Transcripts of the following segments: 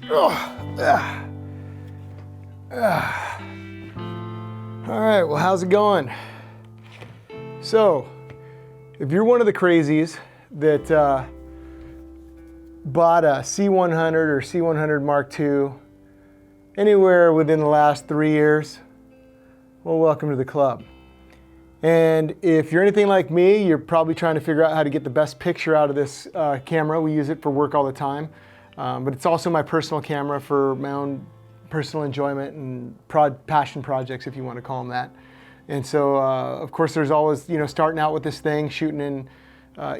All right, well, how's it going? So, if you're one of the crazies that bought a C100 or C100 Mark II anywhere within the last 3 years, well, welcome to the club. And if you're anything like me, you're probably trying to figure out how to get the best picture out of this camera. We use it for work all the time, but it's also my personal camera for my own personal enjoyment and passion projects, if you want to call them that. And so, of course, there's always, starting out with this thing, shooting in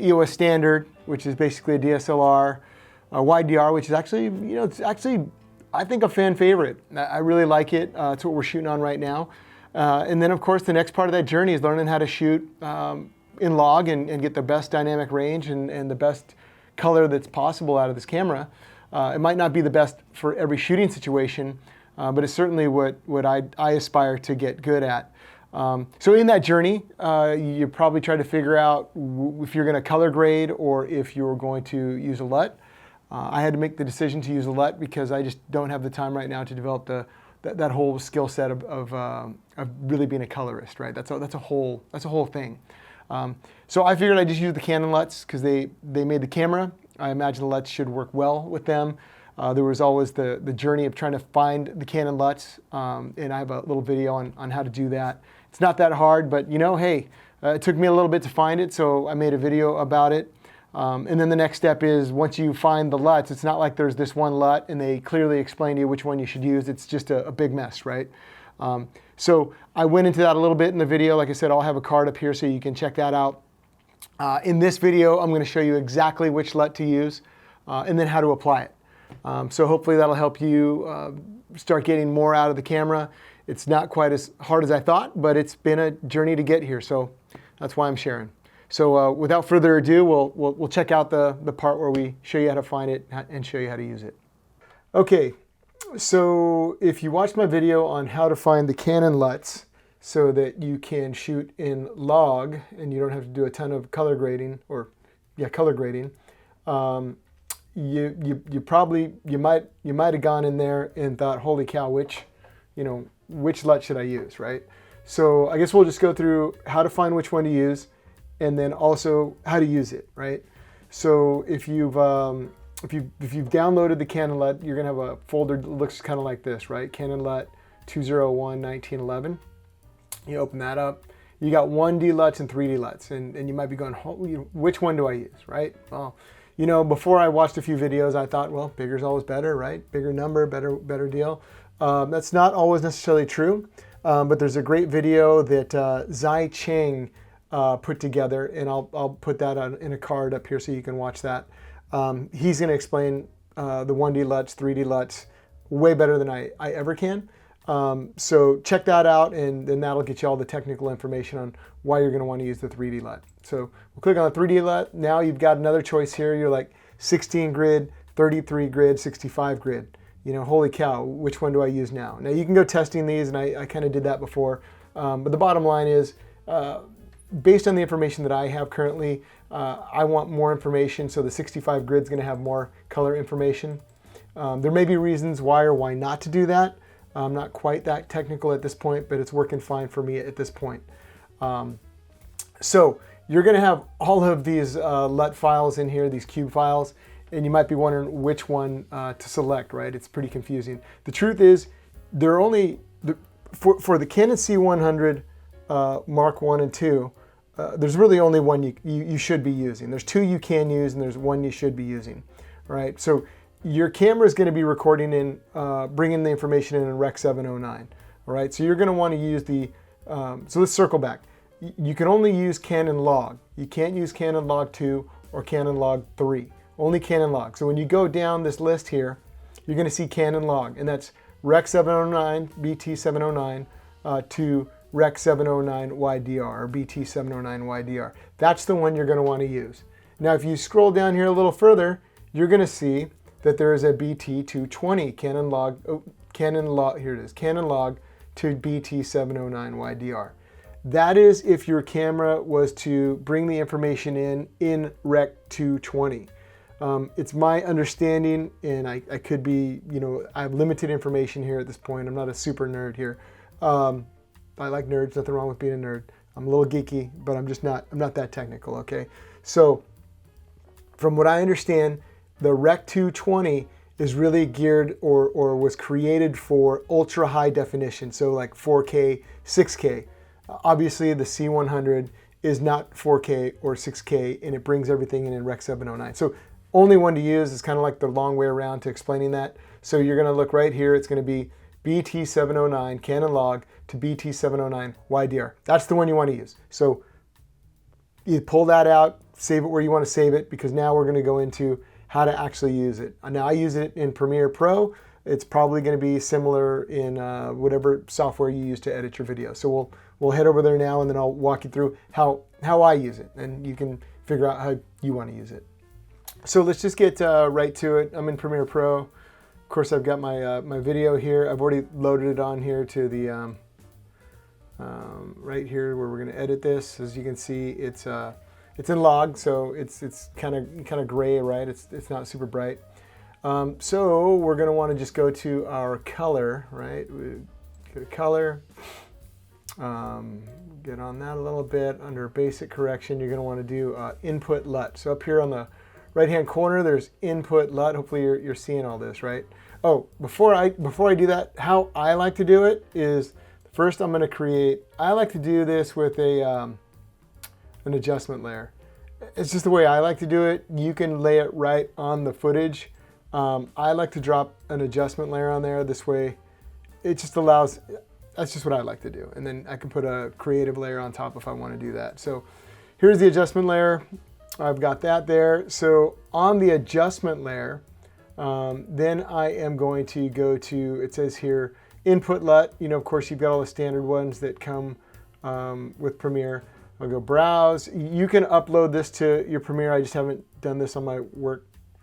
EOS standard, which is basically a DSLR, YDR, which is actually, it's actually, I think, a fan favorite. I really like it. It's what we're shooting on right now. And then, of course, the next part of that journey is learning how to shoot in log and get the best dynamic range and the best color that's possible out of this camera. It might not be the best for every shooting situation, but it's certainly what I aspire to get good at. So in that journey, you probably try to figure out if you're going to color grade or if you're going to use a LUT. I had to make the decision to use a LUT because I just don't have the time right now to develop that whole skill set of really being a colorist, right? That's a whole thing. So I figured I'd just use the Canon LUTs because they made the camera. I imagine the LUTs should work well with them. There was always the journey of trying to find the Canon LUTs, and I have a little video on how to do that. It's not that hard, but hey, it took me a little bit to find it, so I made a video about it. And then the next step is, once you find the LUTs, it's not like there's this one LUT and they clearly explain to you which one you should use. It's just a big mess, right? So I went into that a little bit in the video. Like I said, I'll have a card up here so you can check that out. In this video, I'm going to show you exactly which LUT to use and then how to apply it. So hopefully that'll help you start getting more out of the camera. It's not quite as hard as I thought, but it's been a journey to get here. So that's why I'm sharing. So without further ado, we'll check out the part where we show you how to find it and show you how to use it. Okay, so if you watched my video on how to find the Canon LUTs so that you can shoot in log and you don't have to do a ton of color grading, you might have gone in there and thought, holy cow, which LUT should I use, right? So I guess we'll just go through how to find which one to use, and then also how to use it, right? So if you've downloaded the Canon LUT, you're gonna have a folder that looks kind of like this, right? Canon LUT 201-1911. You open that up. You got 1D LUTs and 3D LUTs, and you might be going, which one do I use, right? Well, before I watched a few videos, I thought, well, bigger's always better, right? Bigger number, better deal. That's not always necessarily true, but there's a great video that Zai Cheng put together, and I'll put that in a card up here so you can watch that. He's going to explain the 1D LUTs, 3D LUTs way better than I ever can. So check that out, and then that'll get you all the technical information on why you're going to want to use the 3D LUT. So we'll click on the 3D LUT. Now you've got another choice here. You're like 16 grid, 33 grid, 65 grid. Holy cow, which one do I use now? Now you can go testing these, and I kind of did that before. But the bottom line is, based on the information that I have currently, I want more information, so the 65 grid is going to have more color information. There may be reasons why or why not to do that. I'm not quite that technical at this point, but it's working fine for me at this point. So you're going to have all of these LUT files in here, these cube files, and you might be wondering which one to select, right? It's pretty confusing. The truth is, there are only, for the Canon C100 Mark I and II, there's really only one you should be using. There's two you can use, and there's one you should be using, right? So your camera is going to be recording in, bringing the information in Rec. 709, all right? So you're going to want to use the, so let's circle back. You can only use Canon Log. You can't use Canon Log 2 or Canon Log 3, only Canon Log. So when you go down this list here, you're going to see Canon Log, and that's Rec. 709, BT 709 to Rec. 709 YDR or BT 709 YDR. That's the one you're going to want to use. Now, if you scroll down here a little further, you're going to see that there is a BT 220 Canon Log. Here it is, Canon Log to BT 709 YDR. That is if your camera was to bring the information in Rec. 220. It's my understanding, and I could be, you know, I have limited information here at this point. I'm not a super nerd here. I like nerds, nothing wrong with being a nerd. I'm a little geeky, but I'm not that technical, okay? So from what I understand, the Rec. 220 is really geared or was created for ultra high definition, so like 4K, 6K. Obviously the C100 is not 4K or 6K, and it brings everything in Rec. 709. So only one to use is kind of like the long way around to explaining that. So you're gonna look right here, it's gonna be BT709 Canon Log to BT709 YDR. That's the one you want to use. So you pull that out, save it where you want to save it, because now we're going to go into how to actually use it. Now I use it in Premiere Pro. It's probably going to be similar in whatever software you use to edit your video. So we'll head over there now, and then I'll walk you through how I use it, and you can figure out how you want to use it. So let's just get right to it. I'm in Premiere Pro. Of course, I've got my video here. I've already loaded it on here to the right here where we're going to edit this. As you can see, it's in log, so it's kind of gray, right? It's not super bright. So we're going to want to just go to our color, right? We go to color, get on that a little bit. Under basic correction, you're going to want to do input LUT. So up here on the right-hand corner, there's input LUT. Hopefully you're seeing all this, right? Oh, before I do that, how I like to do it is, first I'm going to I like to do this with an adjustment layer. It's just the way I like to do it. You can lay it right on the footage. I like to drop an adjustment layer on there. This way, it just allows, that's just what I like to do. And then I can put a creative layer on top if I want to do that. So here's the adjustment layer. I've got that there. So on the adjustment layer, then I am going to go to, it says here, input LUT. You know, of course, you've got all the standard ones that come with Premiere. I'll go browse. You can upload this to your Premiere. I just haven't done this on my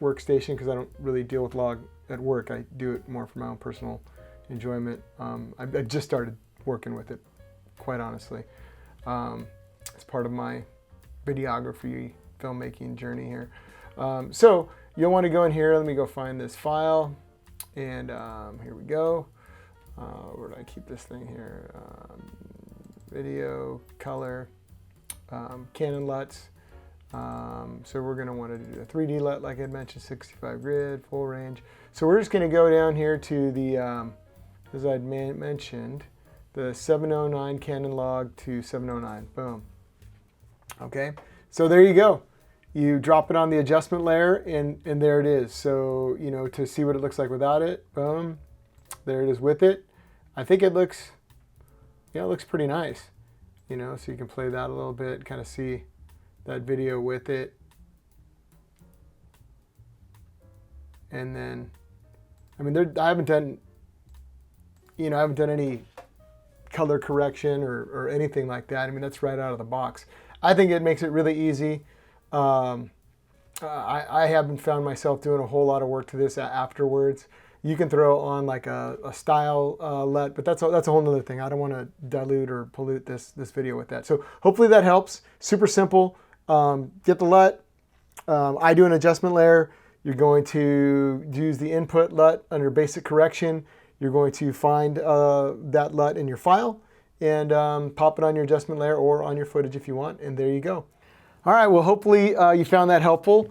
workstation because I don't really deal with log at work. I do it more for my own personal enjoyment. I just started working with it, quite honestly. It's part of my videography filmmaking journey here. So you'll want to go in here. Let me go find this file, and here we go. Where do I keep this thing here? Video, color, Canon LUTs. So we're going to want to do a 3D LUT, like I mentioned, 65 grid, full range. So we're just going to go down here to the, as I'd mentioned, the 709 Canon Log to 709. Boom. Okay, so there you go. You drop it on the adjustment layer, and there it is. So, you know, to see what it looks like without it, boom, there it is with it. I think it looks, yeah, it looks pretty nice. You know, so you can play that a little bit, kind of see that video with it. And then, I mean, I haven't done, you know, I haven't done any color correction or anything like that. I mean, that's right out of the box. I think it makes it really easy. I haven't found myself doing a whole lot of work to this afterwards. You can throw on like a style LUT, but that's a whole other thing. I don't want to dilute or pollute this video with that. So hopefully that helps. Super simple. Get the LUT. I do an adjustment layer. You're going to use the input LUT under basic correction. You're going to find that LUT in your file and pop it on your adjustment layer or on your footage if you want, and there you go. All right, well, hopefully you found that helpful.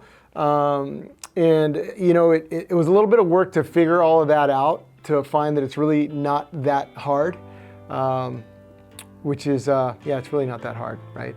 And, you know, it was a little bit of work to figure all of that out, to find that it's really not that hard, which is, yeah, it's really not that hard, right?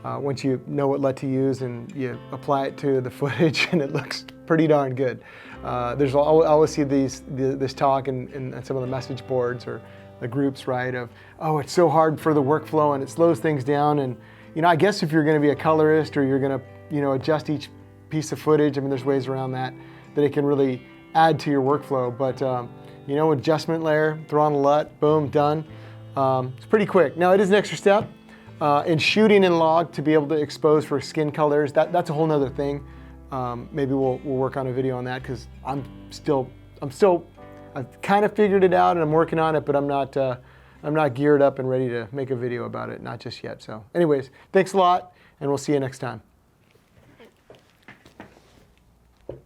Once you know what LUT to use and you apply it to the footage, and it looks pretty darn good. I always see this talk in some of the message boards or the groups, right, of, oh, it's so hard for the workflow and it slows things down. And, you know, I guess if you're going to be a colorist or you're going to, you know, adjust each piece of footage, I mean, there's ways around that it can really add to your workflow. But, you know, adjustment layer, throw on a LUT, boom, done. It's pretty quick. Now, it is an extra step. In shooting in log, to be able to expose for skin colors, that's a whole nother thing. Maybe we'll work on a video on that, because I've kind of figured it out and I'm working on it, but I'm not geared up and ready to make a video about it, not just yet. So anyways, thanks a lot, and we'll see you next time.